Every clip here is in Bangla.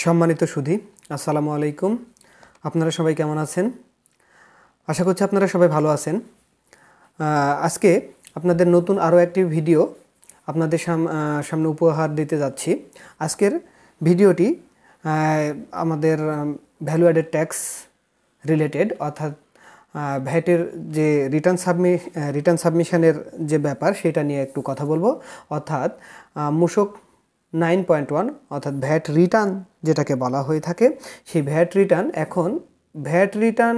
সম্মানিত সুধী, আসসালামু আলাইকুম। আপনারা সবাই কেমন আছেন? আশা করছি আপনারা সবাই ভালো আছেন। আজকে আপনাদের নতুন আরও একটি ভিডিও আপনাদের সামনে উপহার দিতে যাচ্ছি। আজকের ভিডিওটি আমাদের ভ্যালু অ্যাডেড ট্যাক্স রিলেটেড, অর্থাৎ ভ্যাটের যে রিটার্ন সাবমিশনের যে ব্যাপার সেটা নিয়ে একটু কথা বলবো। অর্থাৎ মূসক 9.1 অর্থাৎ ভ্যাট রিটার্ন যেটাকে বলা হয়ে থাকে, সেই ভ্যাট রিটার্ন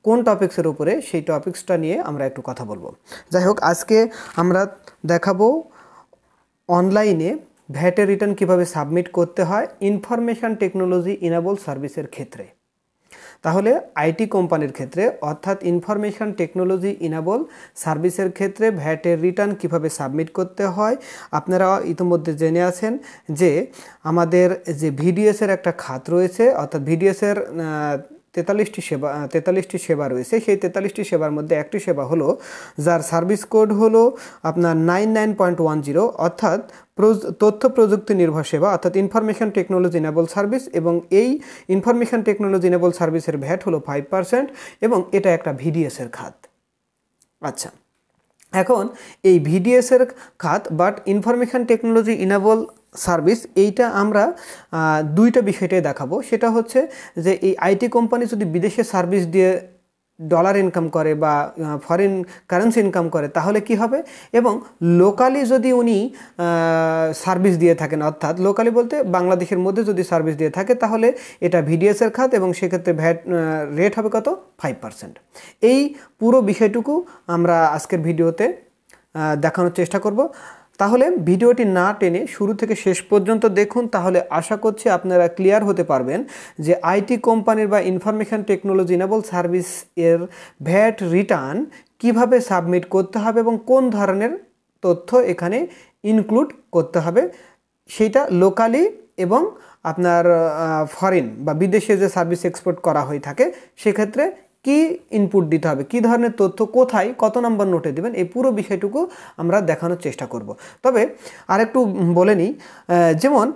কোন টপিক্সের উপরে, সেই টপিক্সটা নিয়ে আমরা একটু কথা বলবো। যাই হোক, আজকে আমরা দেখাবো অনলাইনে ভ্যাটের রিটার্ন কীভাবে সাবমিট করতে হয় ইনফরমেশন টেকনোলজি ইনেবল সার্ভিসের ক্ষেত্রে। তাহলে আইটি কোম্পানির ক্ষেত্রে অর্থাৎ ইনফরমেশন টেকনোলজি ইনেবল সার্ভিসের ক্ষেত্রে ভ্যাটের রিটার্ন কিভাবে সাবমিট করতে হয় আপনারা ইতিমধ্যে জেনে আছেন যে আমাদের যে ভিডিএসের একটা খাত রয়েছে, অর্থাৎ ভিডিএসের 43টি সেবা রয়েছে। সেই 43টি সেবার মধ্যে একটি সেবা হলো যার সার্ভিস কোড হলো আপনার 99.10, অর্থাৎ তথ্য প্রযুক্তি নির্ভর সেবা, অর্থাৎ ইনফরমেশন টেকনোলজি ইনেবল সার্ভিস। এবং এই ইনফরমেশন টেকনোলজি ইনেবল সার্ভিসের ভ্যাট হলো 5% এবং এটা একটা ভিডিএসের খাত। আচ্ছা, এখন এই ভিডিএসের খাত but information technology enable service, এইটা আমরা দুইটা বিষয়টাই দেখাবো। সেটা হচ্ছে যে এই আইটি কোম্পানি যদি বিদেশে সার্ভিস দিয়ে ডলার ইনকাম করে বা ফরেন কারেন্সি ইনকাম করে তাহলে কি হবে, এবং লোকালি যদি উনি সার্ভিস দিয়ে থাকেন, অর্থাৎ লোকালি বলতে বাংলাদেশের মধ্যে যদি সার্ভিস দিয়ে থাকে তাহলে এটা ভিডিএসের খাত এবং সেক্ষেত্রে ভ্যাট রেট হবে কত? 5%। এই পুরো বিষয়টুকু আমরা আজকের ভিডিওতে দেখানোর চেষ্টা করব। তাহলে ভিডিওটি না টেনে শুরু থেকে শেষ পর্যন্ত দেখুন, তাহলে আশা করছি আপনারা ক্লিয়ার হতে পারবেন যে আইটি কোম্পানির বা ইনফরমেশন টেকনোলজি ইনেবল সার্ভিস এর ভ্যাট রিটার্ন কিভাবে সাবমিট করতে হবে এবং কোন ধরনের তথ্য এখানে ইনক্লুড করতে হবে, সেটা লোকালি এবং আপনার ফরেন বা বিদেশে যে সার্ভিস এক্সপোর্ট করা হয়ে থাকে সেক্ষেত্রে কি ইনপুট দিতে হবে, কি ধরনের তথ্য কোথায় কত নম্বর নোটে দেবেন, এই পুরো বিষয়টুকু আমরা দেখানোর চেষ্টা করব। তবে আরেকটু বলে নিই, যেমন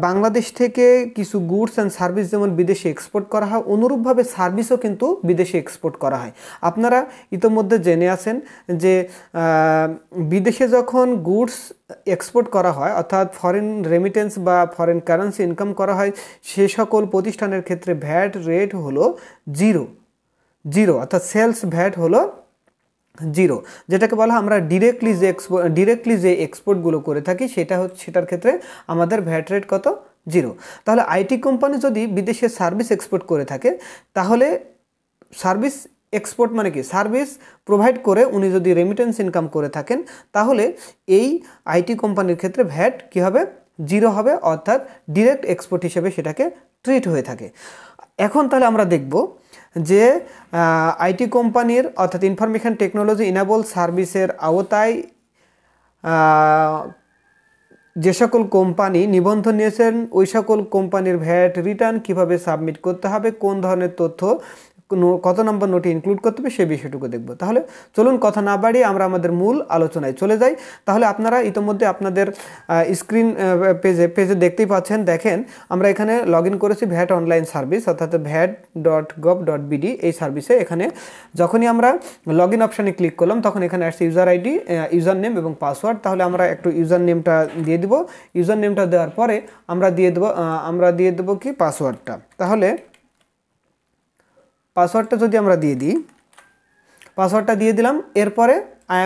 বাংলাদেশ থেকে কিছু গুডস অ্যান্ড সার্ভিস যেমন বিদেশে এক্সপোর্ট করা হয়, অনুরূপভাবে সার্ভিসও কিন্তু বিদেশে এক্সপোর্ট করা হয়। আপনারা ইতোমধ্যে জেনে আছেন যে বিদেশে যখন গুডস এক্সপোর্ট করা হয়, অর্থাৎ ফরেন রেমিটেন্স বা ফরেন কারেন্সি ইনকাম করা হয়, সে সকল প্রতিষ্ঠানের ক্ষেত্রে ভ্যাট রেট হলো জিরো, অর্থাৎ সেলস ভ্যাট হলো 0, যেটাকে বলা হয় আমরা ডিরেক্টলি যে এক্সপোর্টগুলো করে থাকি সেটার ক্ষেত্রে আমাদের ভ্যাট রেট কত? 0। তাহলে আইটি কোম্পানি যদি বিদেশে সার্ভিস এক্সপোর্ট করে থাকে তাহলে সার্ভিস এক্সপোর্ট মানে কি, সার্ভিস প্রোভাইড করে উনি যদি রেমিটেন্স ইনকাম করে থাকেন তাহলে এই আইটি কোম্পানির ক্ষেত্রে ভ্যাট কী হবে? 0 হবে, অর্থাৎ ডিরেক্ট এক্সপোর্ট হিসেবে সেটাকে ট্রিট হয়ে থাকে। এখন তাহলে আমরা দেখব যে আইটি কোম্পানির অর্থাৎ ইনফরমেশন টেকনোলজি ইনেবল সার্ভিসের আওতায় যে সকল কোম্পানি নিবন্ধন নিয়েছেন ওই সকল কোম্পানির ভ্যাট রিটার্ন কিভাবে সাবমিট করতে হবে, কোন ধরনের তথ্য কত নম্বর নোটে ইনক্লুড করতে হবে সেই বিষয়টুকু দেখব। তাহলে চলুন কথা না বাড়িয়ে আমরা আমাদের মূল আলোচনায় চলে যাই। তাহলে আপনারা ইতিমধ্যে আপনাদের স্ক্রিন পেজে দেখতেই পাচ্ছেন, দেখেন আমরা এখানে লগ ইন করেছি ভ্যাট অনলাইন সার্ভিস, অর্থাৎ VAT.gov.bd এই সার্ভিসে। এখানে যখনই আমরা লগ ইন অপশানে ক্লিক করলাম তখন এখানে আসছে ইউজার আইডি, ইউজার নেম এবং পাসওয়ার্ড। তাহলে আমরা একটু ইউজার নেমটা দিয়ে দিব। ইউজার নেমটা দেওয়ার পরে আমরা দিয়ে দেবো কি পাসওয়ার্ডটা। তাহলে পাসওয়ার্ডটা যদি আমরা দিয়ে দিই, পাসওয়ার্ডটা দিয়ে দিলাম, এরপরে I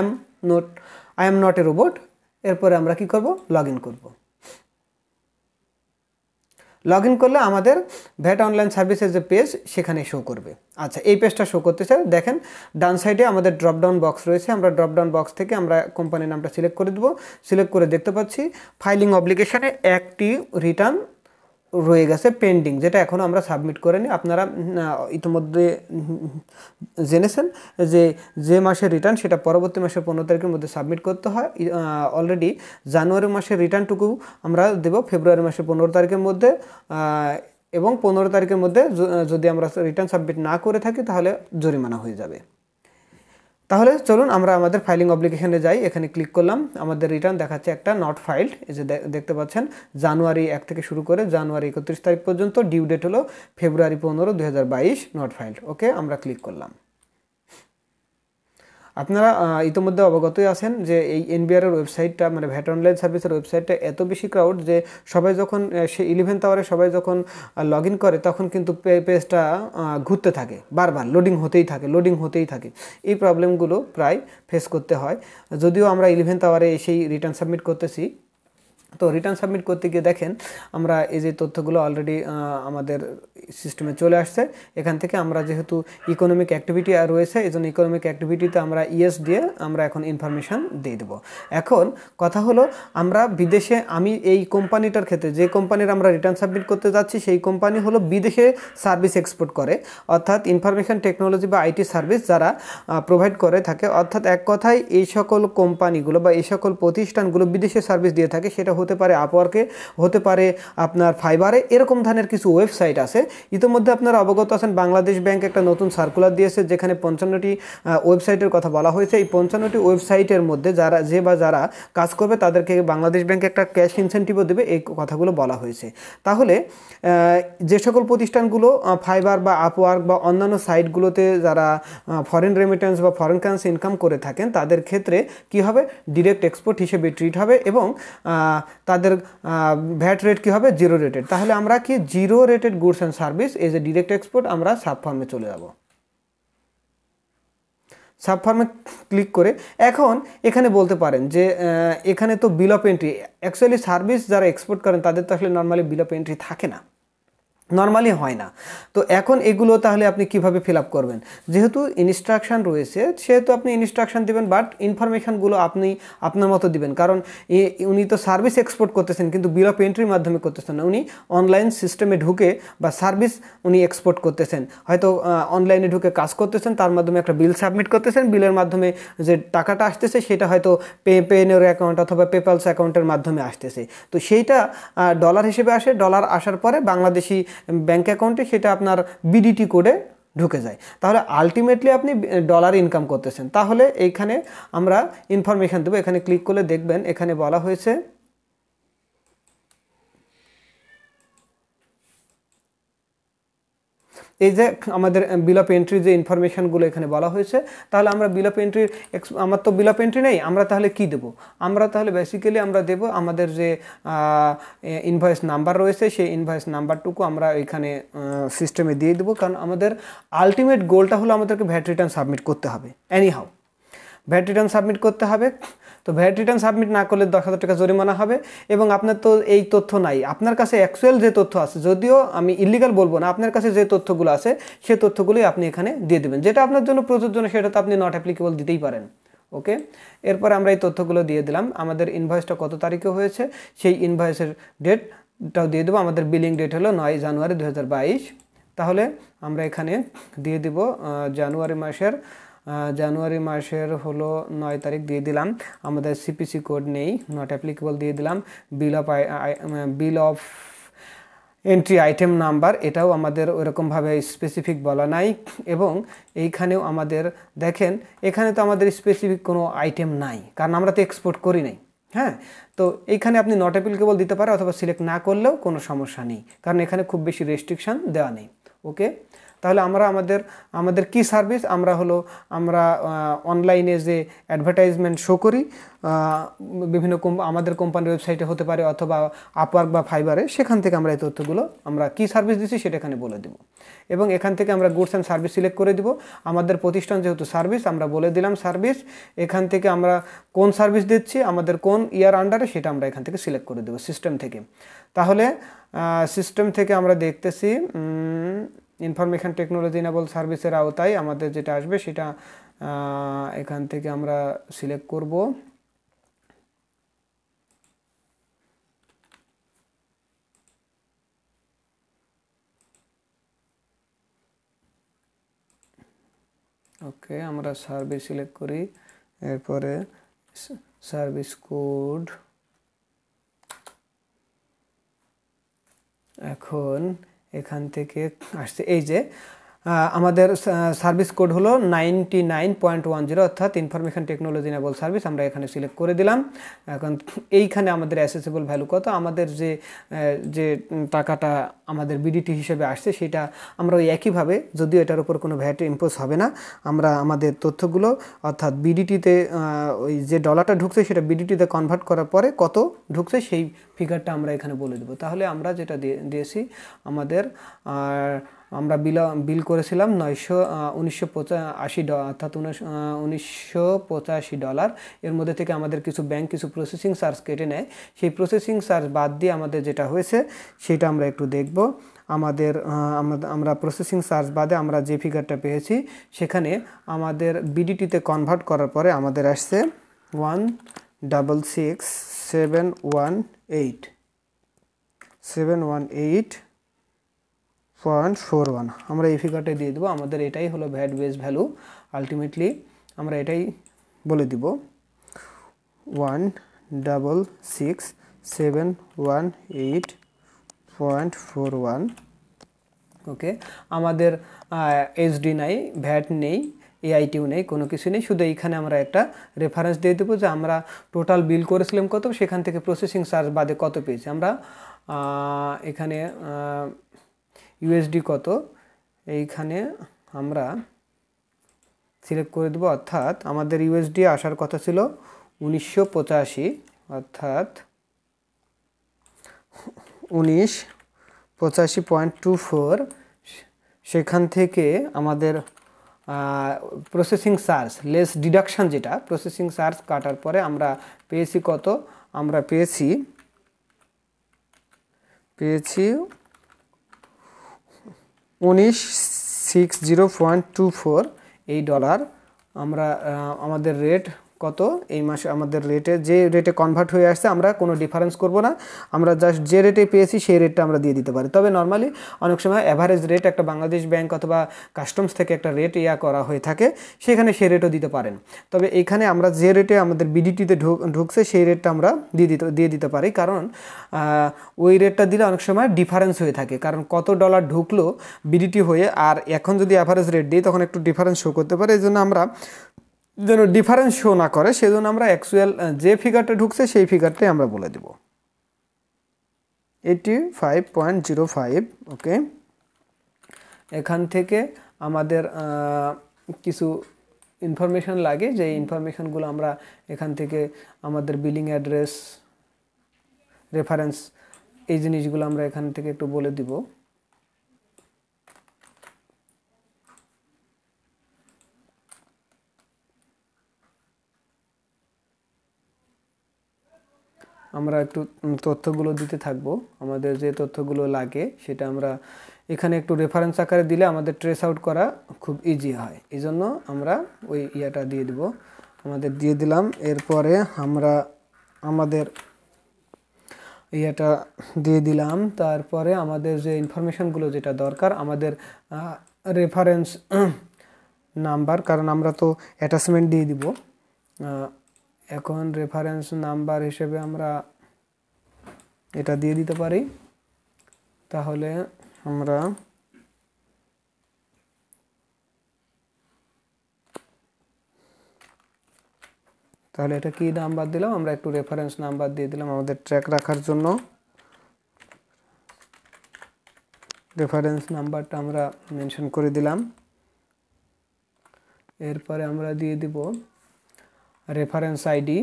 am not a robot, এরপরে আমরা কি করব? লগ ইন করব। লগ ইন করলে আমাদের ভ্যাট অনলাইন সার্ভিসের যে পেজ সেখানে শো করবে। আচ্ছা, এই পেজটা শো করতেছে, দেখেন ডান সাইডে আমাদের ড্রপডাউন বক্স রয়েছে। আমরা ড্রপডাউন বক্স থেকে আমরা কোম্পানির নামটা সিলেক্ট করে দেবো। সিলেক্ট করে দেখতে পাচ্ছি ফাইলিং অব্লিগেশনে একটি রিটার্ন রয়ে গেছে পেন্ডিং, যেটা এখনও আমরা সাবমিট করিনি। আপনারা ইতিমধ্যে জেনেছেন যে মাসের রিটার্ন সেটা পরবর্তী মাসের 15 তারিখের মধ্যে সাবমিট করতে হয়। অলরেডি জানুয়ারি মাসের রিটার্নটুকু আমরা দেব ফেব্রুয়ারি মাসের 15 তারিখের মধ্যে, এবং 15 তারিখের মধ্যে যদি আমরা রিটার্ন সাবমিট না করে থাকি তাহলে জরিমানা হয়ে যাবে। তাহলে চলুন আমরা আমাদের ফাইলিং অব্লিগেশনে যাই। এখানে ক্লিক করলাম, আমাদের রিটার্ন দেখাচ্ছে একটা নট ফাইল্ড। এই যে দেখতে পাচ্ছেন জানুয়ারি 1 থেকে শুরু করে জানুয়ারি 31 তারিখ পর্যন্ত, ডিউ ডেট হলো ফেব্রুয়ারি 15, 2022, নট ফাইল্ড। ওকে, আমরা ক্লিক করলাম। আপনারা ইতিমধ্যে অবগতই আছেন যে এই এনবিআর এর ওয়েবসাইটটা, মানে ভ্যাট অনলাইন সার্ভিসের ওয়েবসাইটটা এত বেশি ক্রাউড যে সবাই যখন সে 11th আওয়ারে সবাই যখন লগ ইন করে তখন কিন্তু পেজটা ঘুরতে থাকে, বারবার লোডিং হতেই থাকে। এই প্রবলেমগুলো প্রায় ফেস করতে হয়। যদিও আমরা 11th আওয়ারে এসেই রিটার্ন সাবমিট করতেছি, তো রিটার্ন সাবমিট করতে গিয়ে দেখেন আমরা এই যে তথ্যগুলো অলরেডি আমাদের সিস্টেমে চলে আসছে। এখান থেকে আমরা যেহেতু ইকোনমিক অ্যাক্টিভিটি রয়েছে, এই জন্য ইকোনমিক অ্যাক্টিভিটিতে আমরা ইয়েস দিয়ে আমরা এখন ইনফরমেশান দিয়ে দেবো। এখন কথা হলো, আমরা বিদেশে, আমি এই কোম্পানিটার ক্ষেত্রে যে কোম্পানির আমরা রিটার্ন সাবমিট করতে যাচ্ছি সেই কোম্পানি হলো বিদেশে সার্ভিস এক্সপোর্ট করে, অর্থাৎ ইনফরমেশান টেকনোলজি বা আইটি সার্ভিস যারা প্রোভাইড করে থাকে। অর্থাৎ এক কথায় এই সকল কোম্পানিগুলো বা এই সকল প্রতিষ্ঠানগুলো বিদেশে সার্ভিস দিয়ে থাকে। সেটা হতে পারে আপওয়ার্কে, হতে পারে আপনার ফাইবারে, এরকম ধরনের কিছু ওয়েবসাইট আছে। ইতিমধ্যে আপনারা অবগত আছেন বাংলাদেশ ব্যাংক একটা নতুন সার্কুলার দিয়েছে যেখানে 55টি ওয়েবসাইটের কথা বলা হয়েছে। এই 55টি ওয়েবসাইটের মধ্যে যারা কাজ করবে তাদেরকে বাংলাদেশ ব্যাংক একটা ক্যাশ ইনসেন্টিভও দেবে, এই কথাগুলো বলা হয়েছে। তাহলে যে সকল প্রতিষ্ঠানগুলো ফাইবার বা আপওয়ার্ক বা অন্যান্য সাইটগুলোতে যারা ফরেন রেমিটেন্স বা ফরেন কারেন্সি ইনকাম করে থাকেন তাদের ক্ষেত্রে কি হবে, ডিরেক্ট এক্সপোর্ট হিসেবে ট্রিট হবে এবং তাদের ভ্যাট রেট কী হবে, 0 রেটেড। তাহলে আমরা কি 0 rated goods and service as a direct export আমরা সাবফর্মে চলে যাব। সাবফর্মে ক্লিক করে এখন এখানে বলতে পারেন যে এখানে তো বিল অফ এন্ট্রি, অ্যাকচুয়ালি সার্ভিস যারা এক্সপোর্ট করেন তাদের তো আসলে নর্মালি বিল অফ এন্ট্রি থাকে না, নর্মালি হয় না। তো এখন এগুলো তাহলে আপনি কিভাবে ফিল আপ করবেন? যেহেতু ইনস্ট্রাকশান রয়েছে সেহেতু আপনি ইনস্ট্রাকশান দেবেন, বাট ইনফরমেশানগুলো আপনি আপনার মতো দিবেন। কারণ উনি তো সার্ভিস এক্সপোর্ট করতেছেন কিন্তু বিল অফ এন্ট্রির মাধ্যমে করতেছেন না, উনি অনলাইন সিস্টেমে ঢুকে বা সার্ভিস উনি এক্সপোর্ট করতেছেন। হয়তো অনলাইনে ঢুকে কাজ করতেছেন, তার মাধ্যমে একটা বিল সাবমিট করতেছেন, বিলের মাধ্যমে যে টাকাটা আসতেছে সেটা হয়তো পেনের অ্যাকাউন্ট অথবা পেপালস অ্যাকাউন্টের মাধ্যমে আসতেছে। তো সেইটা ডলার হিসেবে আসে, ডলার আসার পরে বাংলাদেশি ব্যাঙ্ক অ্যাকাউন্টে সেটা আপনার বিডিটি কোডে ঢুকে যায়। তাহলে আলটিমেটলি আপনি ডলার ইনকাম করতেছেন। তাহলে এইখানে আমরা ইনফরমেশান দেবো। এখানে ক্লিক করলে দেখবেন এখানে বলা হয়েছে এই যে আমাদের বিল অফ এন্ট্রি যে ইনফরমেশানগুলো এখানে বলা হয়েছে। তাহলে আমরা বিল অফ এন্ট্রির, আমার তো বিল অফ এন্ট্রি নেই, আমরা তাহলে কি দেব? আমরা তাহলে বেসিক্যালি আমরা দেব আমাদের যে ইনভয়েস নাম্বার রয়েছে সেই ইনভয়েস নাম্বারটুকু আমরা এখানে সিস্টেমে দিয়ে দেবো। কারণ আমাদের আলটিমেট গোলটা হলো আমাদেরকে ভ্যাট রিটার্ন সাবমিট করতে হবে, এনিহাউ ভ্যাট রিটার্ন সাবমিট করতে হবে। তো ভ্যাট রিটার্ন সাবমিট না করলে 10,000 টাকা জরিমানা হবে। এবং আপনার তো এই তথ্য নাই, আপনার কাছে অ্যাকচুয়াল যে তথ্য আছে, যদিও আমি ইলিগাল বলবো না, আপনার কাছে যে তথ্যগুলো আছে সেই তথ্যগুলোই আপনি এখানে দিয়ে দেবেন। যেটা আপনার জন্য প্রযোজ্য না সেটা তো আপনি নট অ্যাপ্লিকেবল দিতেই পারেন। ওকে, এরপর আমরা এই তথ্যগুলো দিয়ে দিলাম। আমাদের ইনভয়েসটা কত তারিখে হয়েছে সেই ইনভয়েসের ডেটটাও দিয়ে দেবো। আমাদের বিলিং ডেট হলো 9 জানুয়ারি 2022। তাহলে আমরা এখানে দিয়ে দিব জানুয়ারি মাসের হলো 9 তারিখ দিয়ে দিলাম। আমাদের সিপিসি কোড নেই, নট অ্যাপ্লিকেবল দিয়ে দিলাম। বিল অফ এন্ট্রি আইটেম নাম্বার, এটাও আমাদের ওরকমভাবে স্পেসিফিক বলা নাই। এবং এইখানেও আমাদের দেখেন এখানে তো আমাদের স্পেসিফিক কোনো আইটেম নাই, কারণ আমরা তো এক্সপোর্ট করি নাই। হ্যাঁ, তো এইখানে আপনি নট অ্যাপ্লিকেবল দিতে পারে অথবা সিলেক্ট না করলেও কোনো সমস্যা নেই, কারণ এখানে খুব বেশি রেস্ট্রিকশান দেওয়া নেই। ওকে, তাহলে আমরা আমাদের কি সার্ভিস, আমরা অনলাইনে যে অ্যাডভার্টাইজমেন্ট শো করি বিভিন্ন আমাদের কোম্পানির ওয়েবসাইটে হতে পারে অথবা আপওয়ার্ক বা ফাইবারে, সেখান থেকে আমরা এই তথ্যগুলো আমরা কী সার্ভিস দিচ্ছি সেটা এখানে বলে দেব। এবং এখান থেকে আমরা গুডস অ্যান্ড সার্ভিস সিলেক্ট করে দিব। আমাদের প্রতিষ্ঠান যেহেতু সার্ভিস, আমরা বলে দিলাম সার্ভিস। এখান থেকে আমরা কোন সার্ভিস দিচ্ছি, আমাদের কোন ইয়ার আন্ডারে, সেটা আমরা এখান থেকে সিলেক্ট করে দেবো সিস্টেম থেকে। তাহলে সিস্টেম থেকে আমরা দেখতেছি ইনফরমেশন টেকনোলজি ইনেবল সার্ভিসের আওতায় আমাদের যেটা আসবে সেটা এখান থেকে আমরা সিলেক্ট করব। ওকে, আমরা সার্ভিস সিলেক্ট করি, এরপরে সার্ভিস কোড। এখন এখান থেকে আসছে এই যে আমাদের সার্ভিস কোড হলো 99.10 অর্থাৎ ইনফরমেশন টেকনোলজি ইনেবল সার্ভিস। আমরা এখানে সিলেক্ট করে দিলাম। এখন এইখানে আমাদের অ্যাসেসেবল ভ্যালু কত, আমাদের যে যে টাকাটা আমাদের বিডিটি হিসেবে আসছে সেটা আমরা ওই একইভাবে, যদিও এটার উপর কোনো ভ্যাট ইম্পোজ হবে না, আমরা আমাদের তথ্যগুলো অর্থাৎ বিডিটিতে ওই যে ডলারটা ঢুকছে সেটা বিডিটিতে কনভার্ট করার পরে কত ঢুকছে সেই ফিগারটা আমরা এখানে বলে দেবো। তাহলে আমরা যেটা দিয়েছি আমাদের আমরা বিল করেছিলাম $1985 অর্থাৎ $1985। এর মধ্যে থেকে আমাদের কিছু ব্যাংক কিছু প্রসেসিং চার্জ কেটে নেয়, সেই প্রসেসিং চার্জ বাদ দিয়ে আমাদের যেটা হয়েছে সেটা আমরা একটু দেখব। আমরা প্রসেসিং চার্জ বাদে আমরা যে ফিগারটা পেয়েছি সেখানে আমাদের বিডিটিতে কনভার্ট করার পরে আমাদের আসছে 166,718.41। আমরা এই ফিগারটা দিয়ে দেবো। আমাদের এটাই হলো ভ্যাট বেস ভ্যালু। আলটিমেটলি আমরা এটাই বলে দিব 166,718.41। ওকে, আমাদের এসডি নাই, ভ্যাট নেই, এআইটিও নেই, কোনো কিছু নেই, শুধু এইখানে আমরা একটা রেফারেন্স দিয়ে দেবো যে আমরা টোটাল বিল করেছিলাম কত, সেখান থেকে প্রসেসিং চার্জ বাদে কত পেয়েছি। আমরা এখানে ইউএসডি কত এইখানে আমরা সিলেক্ট করে দেবো, অর্থাৎ আমাদের ইউএসডি আসার কথা ছিল 1985, অর্থাৎ 1985.24। সেখান থেকে আমাদের প্রসেসিং চার্জ লেস ডিডাকশান, যেটা প্রসেসিং চার্জ কাটার পরে আমরা পেয়েছি কত, আমরা পেয়েছি 1960.24 এই ডলার। আমরা আমাদের রেট কত এই মাসে, আমাদের রেটে যে রেটে কনভার্ট হয়ে আসছে আমরা কোনো ডিফারেন্স করব না, আমরা জাস্ট যে রেটে পেয়েছি সেই রেটটা আমরা দিয়ে দিতে পারি। তবে নর্মালি অনেক সময় অ্যাভারেজ রেট একটা বাংলাদেশ ব্যাংক অথবা কাস্টমস থেকে একটা রেট করা হয়ে থাকে, সেখানে সেই রেটও দিতে পারেন। তবে এইখানে আমরা যে রেটে আমাদের বিডিটিতে ঢুকছে সেই রেটটা আমরা দিয়ে দিতে পারি, কারণ ওই রেটটা দিলে অনেক সময় ডিফারেন্স হয়ে থাকে, কারণ কত ডলার ঢুকলো বিডিটি হয়ে আর এখন যদি অ্যাভারেজ রেট দিই তখন একটু ডিফারেন্স শো করতে পারে। এই জন্য আমরা যেন ডিফারেন্স শো না করে সেজন্য আমরা অ্যাকচুয়াল যে ফিগারটা ঢুকছে সেই ফিগারটাই আমরা বলে দেব 85.05। ওকে, এখান থেকে আমাদের কিছু ইনফরমেশন লাগে, যে ইনফরমেশনগুলো আমরা এখান থেকে আমাদের বিলিং অ্যাড্রেস, রেফারেন্স, এই জিনিসগুলো আমরা এখান থেকে একটু বলে দিব। আমরা একটু তথ্যগুলো দিতে থাকবো, আমাদের যে তথ্যগুলো লাগে সেটা আমরা এখানে একটু রেফারেন্স আকারে দিলে আমাদের ট্রেস আউট করা খুব ইজি হয়, এই জন্য আমরা ওই ইয়াটা দিয়ে দিব। আমাদের দিয়ে দিলাম, এরপরে আমরা আমাদের ইয়াটা দিয়ে দিলাম, তারপরে আমাদের যে ইনফরমেশনগুলো যেটা দরকার, আমাদের রেফারেন্স নাম্বার, কারণ আমরা তো অ্যাটাচমেন্ট দিয়ে দিব। এখন রেফারেন্স নাম্বার হিসেবে আমরা এটা দিয়ে দিতে পারি। তাহলে আমরা এটা কি নাম্বার দিলাম, আমরা একটু রেফারেন্স নাম্বার দিয়ে দিলাম আমাদের ট্র্যাক রাখার জন্য। রেফারেন্স নাম্বারটা আমরা মেনশন করে দিলাম। এরপরে আমরা দিয়ে দিব রেফারেন্স আইডি।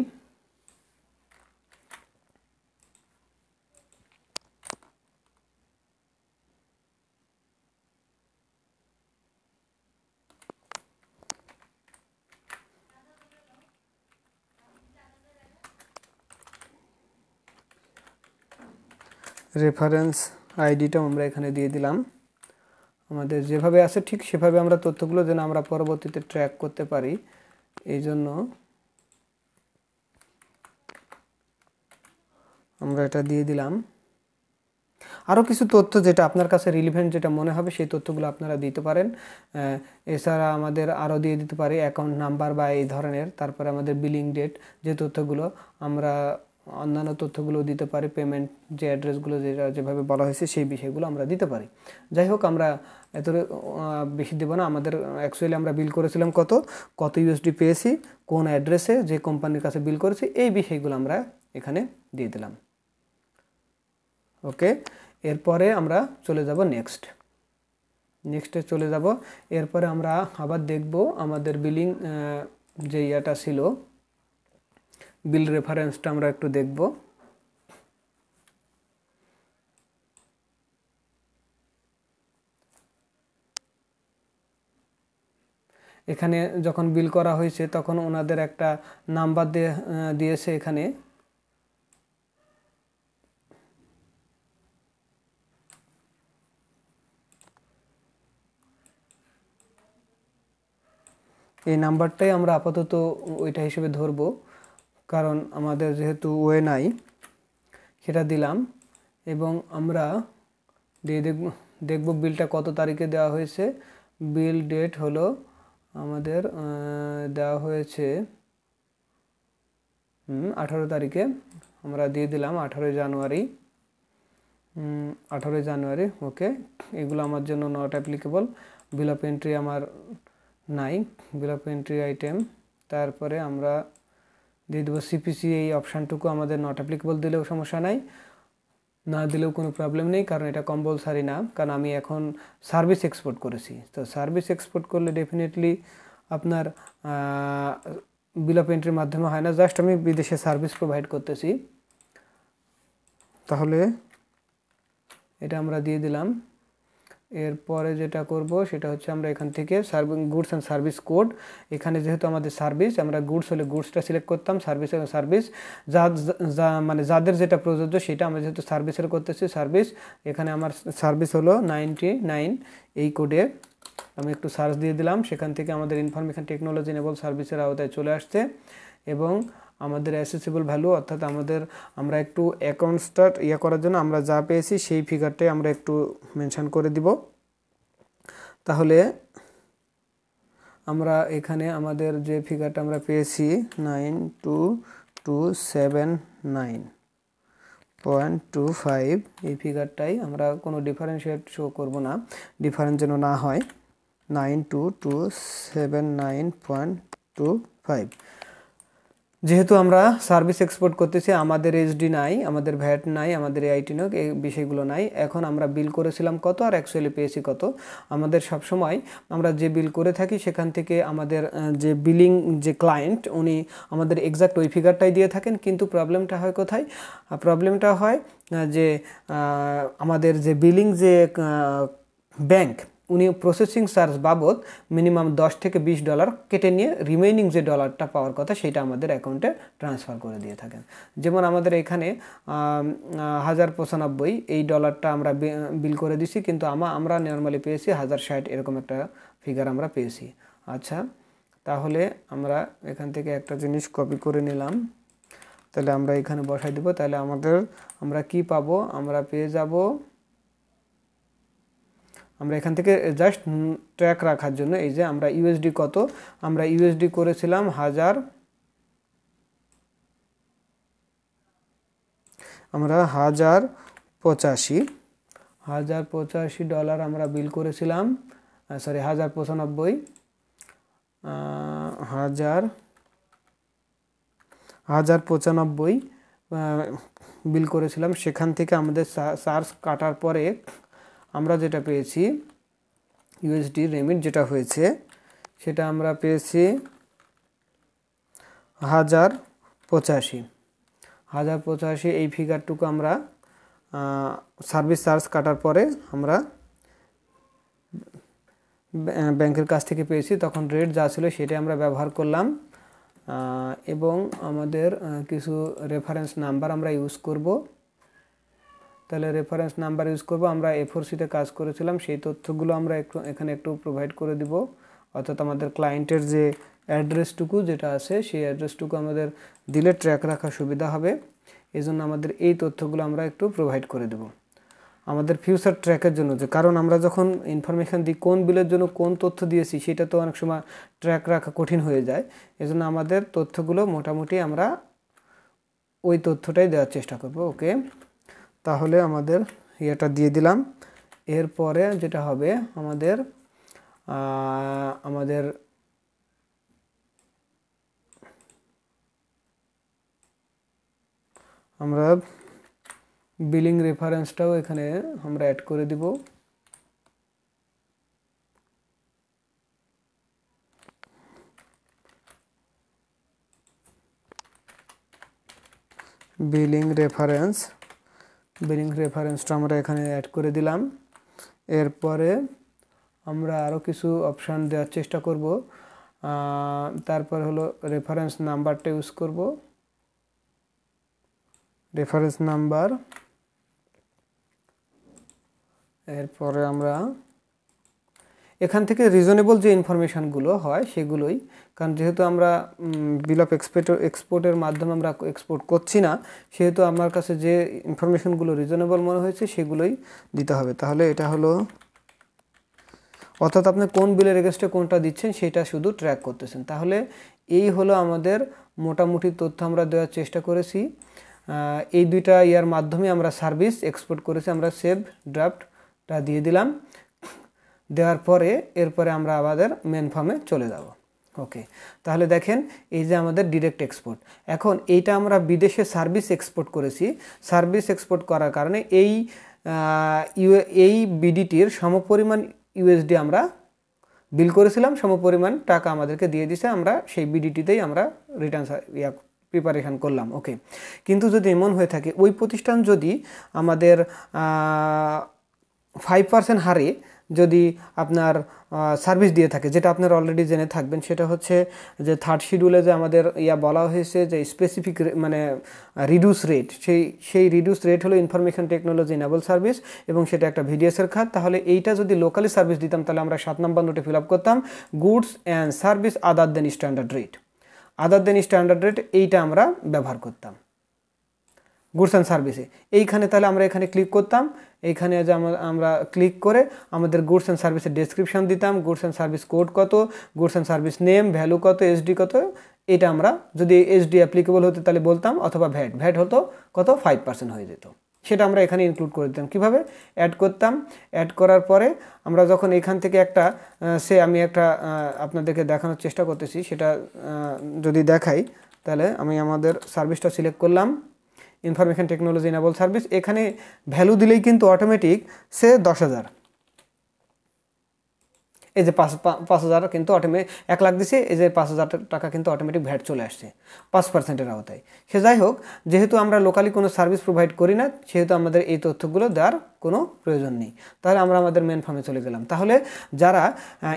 রেফারেন্স আইডিটাও আমরা এখানে দিয়ে দিলাম। আমাদের যেভাবে আছে ঠিক সেভাবে আমরা তথ্যগুলো যেন আমরা পরবর্তীতে ট্র্যাক করতে পারি, এই জন্য আমরা এটা দিয়ে দিলাম। আরও কিছু তথ্য যেটা আপনার কাছে রিলিভেন্ট, যেটা মনে হবে সেই তথ্যগুলো আপনারা দিতে পারেন। এছাড়া আমাদের আরও দিয়ে দিতে পারি অ্যাকাউন্ট নাম্বার বা এই ধরনের, তারপরে আমাদের বিলিং ডেট, যে তথ্যগুলো আমরা অন্যান্য তথ্যগুলো দিতে পারি, পেমেন্ট যে অ্যাড্রেসগুলো যেভাবে বলা হয়েছে সেই বিষয়গুলো আমরা দিতে পারি। যাই হোক, আমরা এত বেশি দেবো না। আমাদের অ্যাকচুয়ালি আমরা বিল করেছিলাম কত ইউএসডি পেয়েছি, কোন অ্যাড্রেসে, যে কোম্পানির কাছে বিল করেছি, এই বিষয়গুলো আমরা এখানে দিয়ে দিলাম। ওকে, এরপরে আমরা চলে যাব নেক্সটে চলে যাব। এরপরে আমরা আবার দেখব আমাদের বিলিং যে ইয়েটা ছিল, বিল রেফারেন্সটা আমরা একটু দেখব। এখানে যখন বিল করা হয়েছে তখন ওনাদের একটা নাম্বার দিয়েছে এখানে। এই নাম্বারটাই আমরা আপাতত ওইটা হিসেবে ধরবো, কারণ আমাদের যেহেতু ওয়ে নাই সেটা দিলাম। এবং আমরা দিয়ে দেখব বিলটা কত তারিখে দেওয়া হয়েছে। বিল ডেট হলো আমাদের দেওয়া হয়েছে 18 তারিখে, আমরা দিয়ে দিলাম 18 জানুয়ারি। 18 জানুয়ারি। ওকে, এগুলো আমার জন্য not applicable. Bill of entry আমার নাই, বিল অফ এন্ট্রি আইটেম। তারপরে আমরা দিয়ে দেবো সিপিসি, এই অপশানটুকু আমাদের নট অ্যাপ্লিকেবল দিলেও সমস্যা নাই, না দিলেও কোনো প্রবলেম নেই, কারণ এটা কম্পালসারি না, কারণ আমি এখন সার্ভিস এক্সপোর্ট করেছি। তো সার্ভিস এক্সপোর্ট করলে ডেফিনেটলি আপনার বিল অফ এন্ট্রির মাধ্যমে হয় না, জাস্ট আমি বিদেশে সার্ভিস প্রোভাইড করতেছি। তাহলে এটা আমরা দিয়ে দিলাম। এরপরে যেটা করব সেটা হচ্ছে আমরা এখান থেকে গুডস অ্যান্ড সার্ভিস কোড, এখানে যেহেতু আমাদের সার্ভিস, আমরা গুডস হলে গুডসটা সিলেক্ট করতাম, সার্ভিস মানে যাদের যেটা প্রযোজ্য সেটা আমরা যেহেতু সার্ভিসের করতেছি, সার্ভিস, এখানে আমার সার্ভিস হলো 99। এই কোডে আমি একটু সার্চ দিয়ে দিলাম, সেখান থেকে আমাদের ইনফরমেশন টেকনোলজি এনেবল সার্ভিসের আওতায় চলে আসছে। এবং আমাদের অ্যাসেসিবল ভ্যালু, অর্থাৎ আমরা একটু অ্যাকাউন্টসটা করার জন্য আমরা যা পেয়েছি সেই ফিগারটাই আমরা একটু মেনশন করে দিব। তাহলে আমরা এখানে আমাদের যে ফিগারটা আমরা পেয়েছি 92,279.25, এই ফিগারটাই আমরা কোনো ডিফারেন্সিয়েট শো করব না, ডিফারেন্স যেন না হয়। 92,279.25। যেহেতু আমরা সার্ভিস এক্সপোর্ট করতেছি, আমাদের এসডি নাই, আমাদের ভ্যাট নাই, আমাদের এআইটি নক, এই বিষয়গুলো নাই। এখন আমরা বিল করেছিলাম কত আর অ্যাকচুয়ালি পেয়েছি কত। আমাদের সবসময় আমরা যে বিল করে থাকি সেখান থেকে আমাদের যে বিলিং যে ক্লায়েন্ট উনি আমাদের এক্সাক্ট ওই ফিগারটাই দিয়ে থাকেন, কিন্তু প্রবলেমটা হয় কোথায়? প্রবলেমটা হয় যে আমাদের যে বিলিং যে ব্যাংক, উনি প্রসেসিং চার্জ বাবদ মিনিমাম $10 থেকে $20 কেটে নিয়ে রিমেইনিং যে ডলারটা পাওয়ার কথা সেটা আমাদের অ্যাকাউন্টে ট্রান্সফার করে দিয়ে থাকেন। যেমন আমাদের এখানে 1095 এই ডলারটা আমরা বিল করে দিছি, কিন্তু আমরা নর্মালি পেয়েছি 1060, এরকম একটা ফিগার আমরা পেয়েছি। আচ্ছা, তাহলে আমরা এখান থেকে একটা জিনিস কপি করে নিলাম, তাহলে আমরা এখানে বসাই দেব। তাহলে আমরা কি পাবো? আমরা পেয়ে যাব, আমরা এখান থেকে জাস্ট ট্র্যাক রাখার জন্য এই যে আমরা ইউএসডি কত, আমরা ইউএসডি করেছিলাম 1085 ডলার আমরা বিল করেছিলাম, সরি 1095 1095 বিল করেছিলাম। সেখান থেকে আমাদের চার্জ কাটার পরে আমরা যেটা পেয়েছি ইউএসডি রেমিট যেটা হয়েছে সেটা আমরা পেয়েছি 1085। এই ফিগারটুকু আমরা সার্ভিস চার্জ কাটার পরে আমরা ব্যাংকের কাছ থেকে পেয়েছি। তখন রেট যা ছিল সেটাই আমরা ব্যবহার করলাম, এবং আমাদের কিছু রেফারেন্স নাম্বার আমরা ইউজ করব। তাহলে রেফারেন্স নাম্বার ইউজ করব, আমরা A4 কাজ করেছিলাম সেই তথ্যগুলো আমরা এখানে একটু প্রোভাইড করে দিব, অর্থাৎ আমাদের ক্লায়েন্টের যে অ্যাড্রেসটুকু যেটা আছে সেই অ্যাড্রেসটুকু আমাদের দিলে ট্র্যাক রাখা সুবিধা হবে। এই জন্য আমাদের এই তথ্যগুলো আমরা একটু প্রোভাইড করে দেব আমাদের ফিউচার ট্র্যাকের জন্য, যে কারণ আমরা যখন ইনফরমেশান দিই কোন বিলের জন্য কোন তথ্য দিয়েছি সেটা তো অনেক সময় ট্র্যাক রাখা কঠিন হয়ে যায়। এজন্য আমাদের তথ্যগুলো মোটামুটি আমরা ওই তথ্যটাই দেওয়ার চেষ্টা করব। ওকে, তাহলে আমাদের এটা দিয়ে দিলাম। এরপরে যেটা হবে আমাদের আমরা বিলিং রেফারেন্সটাও এখানে আমরা অ্যাড করে দিব। বিলিং রেফারেন্সটা আমরা এখানে অ্যাড করে দিলাম। এরপরে আমরা আরও কিছু অপশান দেওয়ার চেষ্টা করব। তারপর হলো রেফারেন্স নাম্বারটা ইউজ করব। রেফারেন্স নাম্বার, এরপরে আমরা এখান থেকে রিজনেবল যে ইনফরমেশানগুলো হয় সেগুলোই, কারণ যেহেতু আমরা বিল অফ এক্সপোর্টের মাধ্যমে আমরা এক্সপোর্ট করছি না, সেহেতু আমার কাছে যে ইনফরমেশানগুলো রিজনেবল মনে হয়েছে সেগুলোই দিতে হবে। তাহলে এটা হলো, অর্থাৎ আপনি কোন বিলের এগেনস্টে কোনটা দিচ্ছেন সেটা শুধু ট্র্যাক করতেছেন। তাহলে এই হলো আমাদের মোটামুটি তথ্য আমরা দেওয়ার চেষ্টা করেছি। এই দুইটা ইয়ার মাধ্যমে আমরা সার্ভিস এক্সপোর্ট করেছি। আমরা সেভ ড্রাফটটা দিয়ে দিলাম। দেওয়ার পরে এরপরে আমরা আমাদের মেন ফর্মে চলে যাব। ওকে, তাহলে দেখেন এই যে আমাদের ডিরেক্ট এক্সপোর্ট। এখন এইটা আমরা বিদেশে সার্ভিস এক্সপোর্ট করেছি। সার্ভিস এক্সপোর্ট করার কারণে এই বিডিটির সমপরিমাণ ইউএসডি আমরা বিল করেছিলাম, সমপরিমাণ টাকা আমাদেরকে দিয়ে দিছে। আমরা সেই বিডিটিতেই আমরা রিটার্ন প্রিপারেশান করলাম। ওকে, কিন্তু যদি এমন হয়ে থাকে ওই প্রতিষ্ঠান যদি আমাদের 5% হারে যদি আপনার সার্ভিস দিয়ে থাকে, যেটা আপনারা অলরেডি জেনে থাকবেন, সেটা হচ্ছে যে 3rd শিডিউলে যে আমাদের বলা হয়েছে যে স্পেসিফিক মানে রিডিউস রেট, সেই রিডিউস রেট হলো ইনফরমেশন টেকনোলজি ইনেবল সার্ভিস এবং সেটা একটা ভিডিএসের খাত। তাহলে এইটা যদি লোকালি সার্ভিস দিতাম তাহলে আমরা 7 নম্বর নোটে ফিল আপ করতাম goods and service other than standard rate. এইটা আমরা ব্যবহার করতাম গুডস অ্যান্ড সার্ভিসে। এইখানে তাহলে আমরা এখানে ক্লিক করতাম। এইখানে যে আমরা ক্লিক করে আমাদের গুডস অ্যান্ড সার্ভিসের ডেসক্রিপশন দিতাম, গুডস অ্যান্ড সার্ভিস কোড কত, goods and service name, value কত, এসডি কত। এটা আমরা যদি এসডি অ্যাপ্লিকেবল হতো তাহলে বলতাম, অথবা ভ্যাট হতো কত 5% হয়ে যেত, সেটা আমরা এখানে ইনক্লুড করে দিতাম। কীভাবে অ্যাড করতাম, অ্যাড করার পরে আমরা যখন এখান থেকে একটা আমি একটা আপনাদেরকে দেখানোর চেষ্টা করতেছি, সেটা যদি দেখাই তাহলে আমি আমাদের সার্ভিসটা সিলেক্ট করলাম, ইনফরমেশন টেকনোলজি ইনেবল সার্ভিস। এখানে ভ্যালু দিলেই কিন্তু অটোমেটিক সে 10,000, এই যে 5,000 কিন্তু অটোমেটিক 1 লাখ দিছে, এই যে 5,000 টাকা কিন্তু অটোমেটিক ভ্যাট চলে আসছে 5%-এর আওতায়। সে যাই হোক, যেহেতু আমরা লোকালি কোনো সার্ভিস প্রোভাইড করি না, সেহেতু আমাদের এই তথ্যগুলো দেওয়ার কোনো প্রয়োজন নেই। তাহলে আমরা আমাদের মেন ফর্মে চলে গেলাম। তাহলে যারা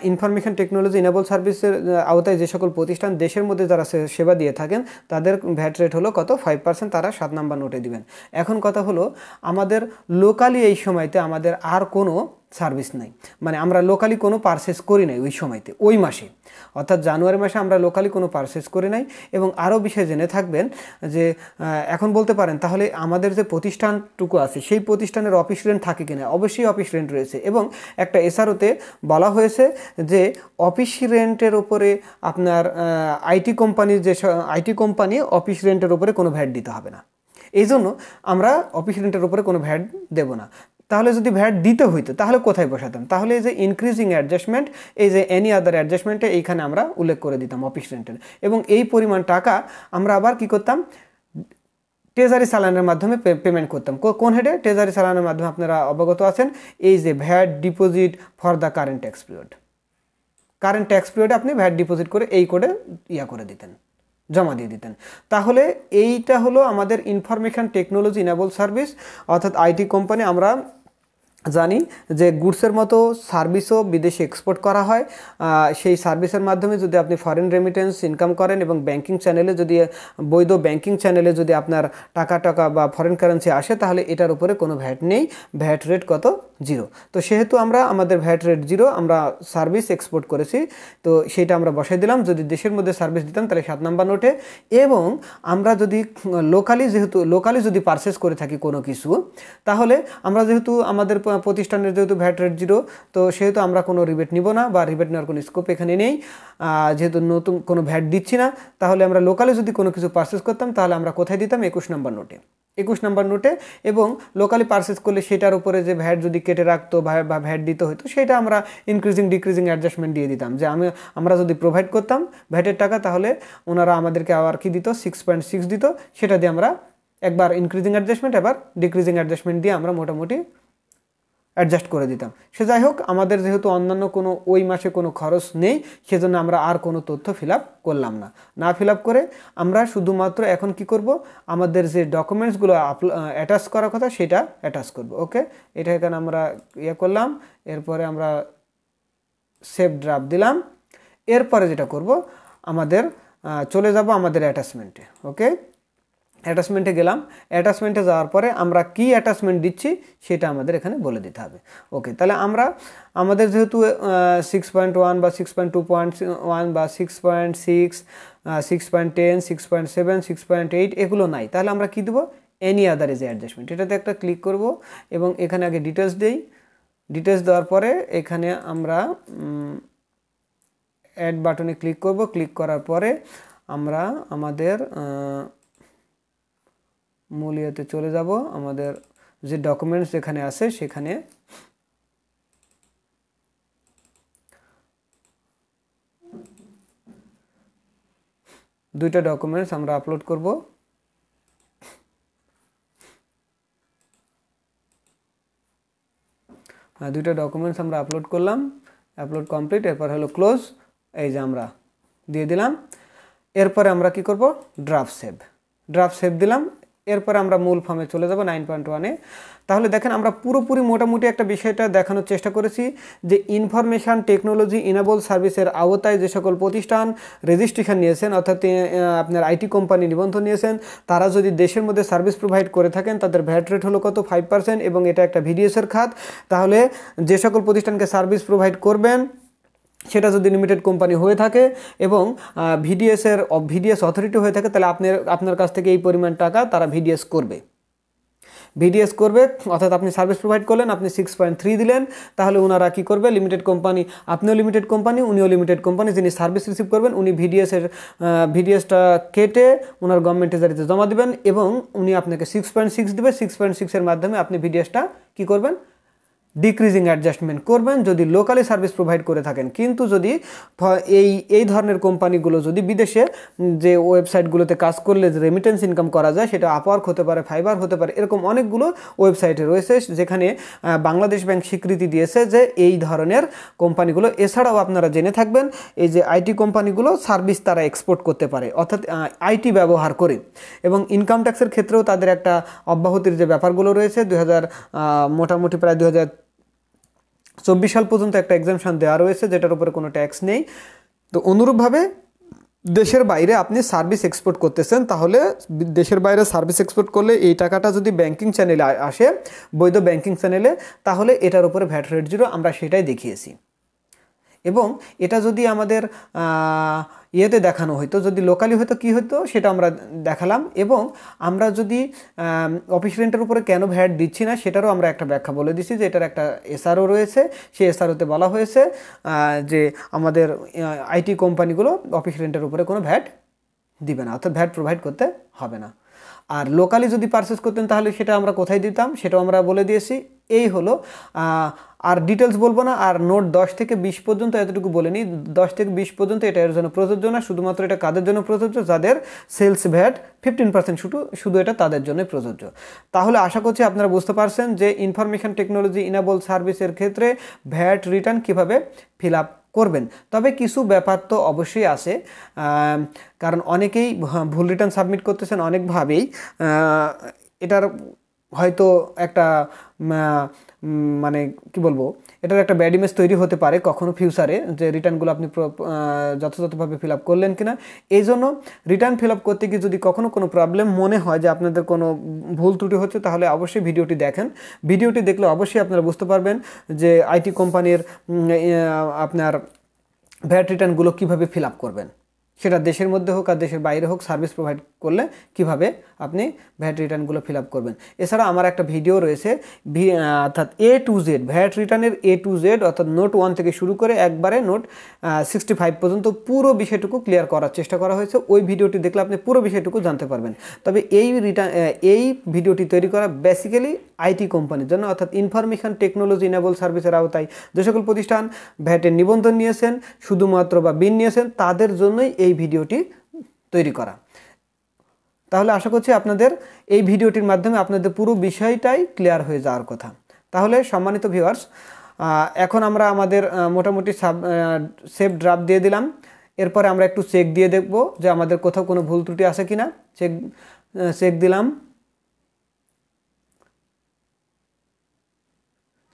ইনফরমেশন টেকনোলজি ইনেবল সার্ভিসের আওতায় যে সকল প্রতিষ্ঠান দেশের মধ্যে যারা সেবা দিয়ে থাকেন তাদের ভ্যাট রেট হলো কত 5%, তারা 7 নাম্বার নোটে দিবেন। এখন কথা হলো আমাদের লোকালি এই সময়তে আমাদের আর কোনো সার্ভিস নাই, মানে আমরা লোকালি কোনো পারচেস করি নাই ওই সময়তে, ওই মাসে, অর্থাৎ জানুয়ারি মাসে আমরা লোকালি কোনো পারচেস করি নাই। এবং আরও বিষয় জেনে থাকবেন যে এখন বলতে পারেন তাহলে আমাদের যে প্রতিষ্ঠানটুকু আছে সেই প্রতিষ্ঠানের অফিস রেন্ট থাকে কিনা। অবশ্যই অফিস রেন্ট রয়েছে এবং একটা এসআরওতে বলা হয়েছে যে অফিস রেন্টের উপরে আপনার আইটি কোম্পানি অফিস রেন্টের উপরে কোনো ভ্যাট দিতে হবে না। এই জন্য আমরা অফিস রেন্টের উপরে কোনো ভ্যাট দেব না। তাহলে যদি ভ্যাট দিতে হইতো তাহলে কোথায় বসাতাম? তাহলে এই যে ইনক্রিজিং অ্যাডজাস্টমেন্ট, এই যে এনি আদার অ্যাডজাস্টমেন্টে এইখানে আমরা উল্লেখ করে দিতাম অফিস রেন্টের, এবং এই পরিমাণ টাকা আমরা আবার কি করতাম, ট্রেজারি চালানের মাধ্যমে পেমেন্ট করতাম। কোন হেডে? ট্রেজারি চালানের মাধ্যমে আপনারা অবগত আছেন, এই যে VAT deposit for the current tax পিরিয়ডে আপনি ভ্যাট ডিপোজিট করে এই কোডে করে দিতেন, জমা দিয়ে দিতেন। তাহলে এইটা হলো আমাদের ইনফরমেশন টেকনোলজি ইনেবল সার্ভিস, অর্থাৎ আইটি কোম্পানি। আমরা জানি যে গুডসের মতো সার্ভিসও বিদেশে এক্সপোর্ট করা হয়। সেই সার্ভিসের মাধ্যমে যদি আপনি ফরেন রেমিটেন্স ইনকাম করেন এবং ব্যাংকিং চ্যানেলে যদি বৈধ ব্যাংকিং চ্যানেলে যদি আপনার টাকা বা ফরেন কারেন্সি আসে তাহলে এটার উপরে কোনো ভ্যাট নেই। ভ্যাট রেট কত? 0। তো সেহেতু আমাদের ভ্যাট রেট 0, আমরা সার্ভিস এক্সপোর্ট করেছি, তো সেইটা আমরা বসাই দিলাম। যদি দেশের মধ্যে সার্ভিস দিতাম তাহলে 7 নাম্বার নোটে। এবং আমরা যদি লোকালি যদি পারচেস করে থাকি কোনো কিছু, তাহলে আমরা যেহেতু আমাদের প্রতিষ্ঠানের যেহেতু ভ্যাট রেট 0, তো সেহেতু আমরা কোনো রিবেট নিব না বা রিবেট নেওয়ার কোনো স্কোপ এখানে নেই। যেহেতু নতুন কোনো ভ্যাট দিচ্ছি না, তাহলে আমরা লোকালে যদি কোনো কিছু পারচেস করতাম তাহলে আমরা কোথায় দিতাম? 21 নম্বর নোটে। 21 নম্বর নোটে, এবং লোকালি পারচেস করলে সেটার উপরে যে ভ্যাট যদি কেটে রাখতো বা ভ্যাট দিতে হতো, সেটা আমরা ইনক্রিজিং ডিক্রিজিং অ্যাডজাস্টমেন্ট দিয়ে দিতাম। যে আমরা যদি প্রোভাইড করতাম ভ্যাটের টাকা, তাহলে ওনারা আমাদেরকে আবার কি দিত? 6.6 দিত। সেটা দিয়ে আমরা একবার ইনক্রিজিং অ্যাডজাস্টমেন্ট, এবার ডিক্রিজিং অ্যাডজাস্টমেন্ট দিয়ে আমরা মোটামুটি অ্যাডজাস্ট করে দিতাম। সে যাই হোক, আমাদের যেহেতু অন্যান্য কোনো ওই মাসে কোনো খরচ নেই, সেজন্য আমরা আর কোনো তথ্য ফিল আপ করলাম না ফিল আপ করে আমরা শুধুমাত্র এখন কি করব? আমাদের যে ডকুমেন্টসগুলো অ্যাটাচ করার কথা সেটা অ্যাটাচ করব। ওকে, এটা এখানে আমরা করলাম। এরপরে আমরা সেভ ড্রাফট দিলাম। এরপরে যেটা করব, আমাদের চলে যাব আমাদের অ্যাটাচমেন্টে। ওকে, অ্যাটাচমেন্টে গেলাম। অ্যাটাচমেন্টে যাওয়ার পরে আমরা কি অ্যাটাচমেন্ট দিচ্ছি সেটা আমাদের এখানে বলে দিতে হবে। ওকে, তাহলে আমাদের যেহেতু 6.1 বা 6.2.1 বা 6.6, 6.10, 6.7, 6.8 এগুলো নাই, তাহলে আমরা কি দেবো? Any other is adjustment. এটাতে একটা ক্লিক করব এবং এখানে আগে ডিটেলস দেই। ডিটেলস দেওয়ার পরে এখানে আমরা অ্যাড বাটনে ক্লিক করব। ক্লিক করার পরে আমরা আমাদের মূল ইয়েতে চলে যাব। আমাদের যে ডকুমেন্টস যেখানে আছে সেখানে দুইটা ডকুমেন্টস আমরা আপলোড করব। দুইটা ডকুমেন্টস আমরা আপলোড করলাম। Upload complete. এরপর হলো ক্লোজ। এই যে আমরা দিয়ে দিলাম। এরপরে আমরা কি করব? ড্রাফট সেভ দিলাম। এরপরে আমরা মূল ফর্মে চলে যাব 9.1-এ। তাহলে দেখেন, আমরা পুরোপুরি মোটামুটি একটা বিষয়টা দেখানোর চেষ্টা করেছি যে ইনফরমেশন টেকনোলজি ইনেবল সার্ভিসের আওতায় যে সকল প্রতিষ্ঠান রেজিস্ট্রেশন নিয়েছেন, অর্থাৎ আপনার আইটি কোম্পানি নিবন্ধন নিয়েছেন, তারা যদি দেশের মধ্যে সার্ভিস প্রোভাইড করে থাকেন, তাদের ভ্যাট রেট হলো কত? 5%, এবং এটা একটা ভিডিএসের খাত। তাহলে যে সকল প্রতিষ্ঠানকে সার্ভিস প্রোভাইড করবেন সেটা যদি লিমিটেড কোম্পানি হয়ে থাকে এবং ভিডিএস অথরিটি হয়ে থাকে, তাহলে আপনার কাছ থেকে এই পরিমাণ টাকা তারা ভিডিএস করবে। অর্থাৎ আপনি সার্ভিস প্রোভাইড করলেন, আপনি 6.3 দিলেন, তাহলে ওনারা কি করবে? লিমিটেড কোম্পানি, আপনিও লিমিটেড কোম্পানি, উনিও লিমিটেড কোম্পানি, যিনি সার্ভিস রিসিভ করবেন উনি ভিডিএসটা কেটে ওনার গভর্নমেন্ট ট্রেজারিতে জমা দিবেন এবং উনি আপনাকে 6.6 দিবে। 6.6-এর মাধ্যমে আপনি ভিডিএসটা কি করবেন? ডিক্রিজিং অ্যাডজাস্টমেন্ট করবেন যদি লোকালি সার্ভিস প্রোভাইড করে থাকেন। কিন্তু যদি এই ধরনের কোম্পানিগুলো যদি বিদেশে যে ওয়েবসাইটগুলোতে কাজ করলে যে রেমিটেন্স ইনকাম করা যায়, সেটা আপওয়ার্ক হতে পারে, ফাইবার হতে পারে, এরকম অনেকগুলো ওয়েবসাইটে রয়েছে যেখানে বাংলাদেশ ব্যাংক স্বীকৃতি দিয়েছে যে এই ধরনের কোম্পানিগুলো। এছাড়াও আপনারা জেনে থাকবেন এই যে আইটি কোম্পানিগুলো সার্ভিস তারা এক্সপোর্ট করতে পারে, অর্থাৎ আইটি ব্যবহার করে। এবং ইনকাম ট্যাক্সের ক্ষেত্রেও তাদের একটা অব্যাহতির যে ব্যাপারগুলো রয়েছে, মোটামুটি প্রায় 2024 সাল পর্যন্ত একটা এক্সামশন দেওয়া রয়েছে যেটার উপরে কোনো ট্যাক্স নেই। তো অনুরূপভাবে দেশের বাইরে আপনি সার্ভিস এক্সপোর্ট করতেছেন, তাহলে দেশের বাইরে সার্ভিস এক্সপোর্ট করলে এই টাকাটা যদি ব্যাংকিং চ্যানেলে আসে, বৈধ ব্যাংকিং চ্যানেলে, তাহলে এটার উপরে ভ্যাট রেট 0, আমরা সেটাই দেখিয়েছি। এবং এটা যদি আমাদের ইয়েতে দেখানো হতো, যদি লোকালি হতো কি হতো সেটা আমরা দেখালাম। এবং আমরা যদি অফিস রেন্টের উপরে কেন ভ্যাট দিচ্ছি না সেটারও আমরা একটা ব্যাখ্যা বলে দিচ্ছি যে এটার একটা এসআরও রয়েছে। সেই এসআরওতে বলা হয়েছে যে আমাদের আইটি কোম্পানিগুলো অফিস রেন্টের উপরে কোনো ভ্যাট দিবে না, অর্থাৎ ভ্যাট প্রোভাইড করতে হবে না। আর লোকালি যদি পারচেস করতেন তাহলে সেটা আমরা কোথায় দিতাম সেটাও আমরা বলে দিয়েছি। এই হলো, আর ডিটেলস বলবো না। আর নোট 10 থেকে 20 পর্যন্ত এতটুকু বলে নিই। 10 থেকে 20 পর্যন্ত এটা এর জন্য প্রযোজ্য না, শুধুমাত্র এটা কাদের জন্য প্রযোজ্য? যাদের সেলস ভ্যাট 15% শুধু এটা তাদের জন্য প্রযোজ্য। তাহলে আশা করছি আপনারা বুঝতে পারছেন যে ইনফরমেশন টেকনোলজি ইনেবল সার্ভিসের ক্ষেত্রে ভ্যাট রিটার্ন কিভাবে ফিল আপ করবেন। তবে কিছু ব্যাপার তো অবশ্যই আছে, কারণ অনেকেই ভুল রিটার্ন সাবমিট করতেছেন অনেকভাবেই। এটার হয়তো একটা মানে কি বলবো, এটার একটা ব্যাড ইমেজ তৈরি হতে পারে কখনো ফিউচারে, যে রিটার্নগুলো আপনি যথাযথভাবে ফিল আপ করলেন কিনা। এই জন্য রিটার্ন ফিল আপ করতে গিয়ে যদি কখনো কোনো প্রবলেম মনে হয় যে আপনাদের কোনো ভুল ত্রুটি হচ্ছে, তাহলে অবশ্যই ভিডিওটি দেখেন। ভিডিওটি দেখলে অবশ্যই আপনারা বুঝতে পারবেন যে আইটি কোম্পানির আপনার ভ্যাট রিটার্নগুলো কীভাবে ফিল আপ করবেন। সেটা দেশের মধ্যে হোক আর দেশের বাইরে হোক সার্ভিস প্রোভাইড করলে কিভাবে আপনি ভ্যাট রিটার্নগুলো ফিল আপ করবেন। এছাড়া আমার একটা ভিডিও রয়েছে অর্থাৎ A to Z ভ্যাট রিটার্নের A to Z অর্থাৎ নোট 1 থেকে শুরু করে একবারে নোট 65 পর্যন্ত পুরো বিষয়টুকু ক্লিয়ার করার চেষ্টা করা হয়েছে। ওই ভিডিওটি দেখলে আপনি পুরো বিষয়টুকু জানতে পারবেন। তবে এই ভিডিওটি তৈরি করা বেসিক্যালি আইটি কোম্পানির জন্য, অর্থাৎ ইনফরমেশন টেকনোলজি ইনেবল সার্ভিসের আওতায় যে সকল প্রতিষ্ঠান ভ্যাটের নিবন্ধন নিয়েছেন শুধুমাত্র বা বিল নিয়েছেন তাদের জন্যই এই ভিডিওটি তৈরি করা। তাহলে আশা করছি আপনাদের এই ভিডিওটির মাধ্যমে আপনাদের পুরো বিষয়টাই ক্লিয়ার হয়ে যাওয়ার কথা। তাহলে সম্মানিত ভিউয়ার্স, এখন আমরা আমাদের মোটামুটি সেভ ড্রাফট দিয়ে দিলাম। এরপরে আমরা একটু চেক দিয়ে দেখব যে আমাদের কোথাও কোনো ভুল ত্রুটি আছে কিনা। চেক দিলাম।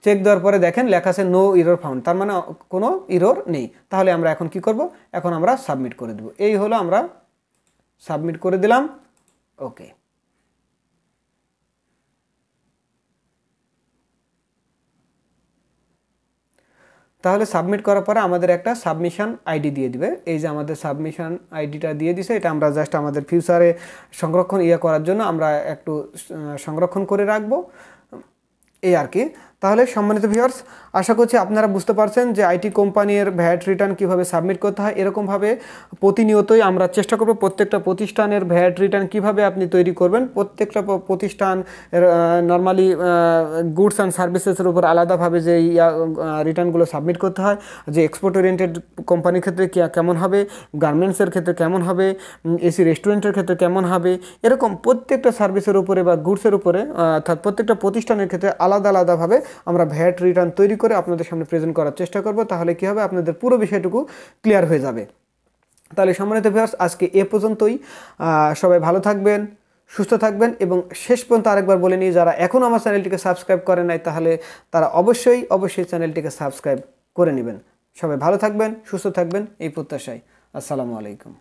চেক দেওয়ার পরে দেখেন লেখা আছে নো ইরর ফাউন্ড, তার মানে কোনো ইরর নেই। তাহলে আমরা এখন কি করব, এখন আমরা সাবমিট করে দেব। এই হলো আমরা সাবমিট করে দিলাম। ওকে, তাহলে সাবমিট করার পরে আমাদের একটা সাবমিশন আইডি দিয়ে দিবে। এই যে আমাদের সাবমিশন আইডিটা দিয়ে দিছে, এটা আমরা জাস্ট আমাদের ফিউচারে সংরক্ষণ করার জন্য আমরা একটু সংরক্ষণ করে রাখবো, এই আর কি। তাহলে সম্মানিত ভিউয়ার্স, আশা করছি আপনারা বুঝতে পারছেন যে আইটি কোম্পানির ভ্যাট রিটার্ন কীভাবে সাবমিট করতে হয়। এরকমভাবে প্রতিনিয়তই আমরা চেষ্টা করব প্রত্যেকটা প্রতিষ্ঠানের ভ্যাট রিটার্ন কীভাবে আপনি তৈরি করবেন। প্রত্যেকটা প্রতিষ্ঠান নর্মালি গুডস অ্যান্ড সার্ভিসেসের উপর আলাদাভাবে যে রিটার্নগুলো সাবমিট করতে হয়, যে এক্সপোর্ট ওরিয়েন্টেড কোম্পানির ক্ষেত্রে কেমন হবে, গার্মেন্টসের ক্ষেত্রে কেমন হবে, এসি রেস্টুরেন্টের ক্ষেত্রে কেমন হবে, এরকম প্রত্যেকটা সার্ভিসের উপরে বা গুডসের উপরে অর্থাৎ প্রত্যেকটা প্রতিষ্ঠানের ক্ষেত্রে আলাদাভাবে আমরা ভ্যাট রিটার্ন তৈরি করে আপনাদের সামনে প্রেজেন্ট করার চেষ্টা করব। তাহলে কি হবে, আপনাদের পুরো বিষয়টুকু ক্লিয়ার হয়ে যাবে। তাহলে সম্মানিত ভিউয়ার্স, আজকে এ পর্যন্তই। সবাই ভালো থাকবেন, সুস্থ থাকবেন এবং শেষ পর্যন্ত আরেকবার বলে নিই, যারা এখনও আমার চ্যানেলটিকে সাবস্ক্রাইব করে নাই তাহলে তারা অবশ্যই চ্যানেলটিকে সাবস্ক্রাইব করে নেবেন। সবাই ভালো থাকবেন, সুস্থ থাকবেন এই প্রত্যাশায়। আসসালামু আলাইকুম।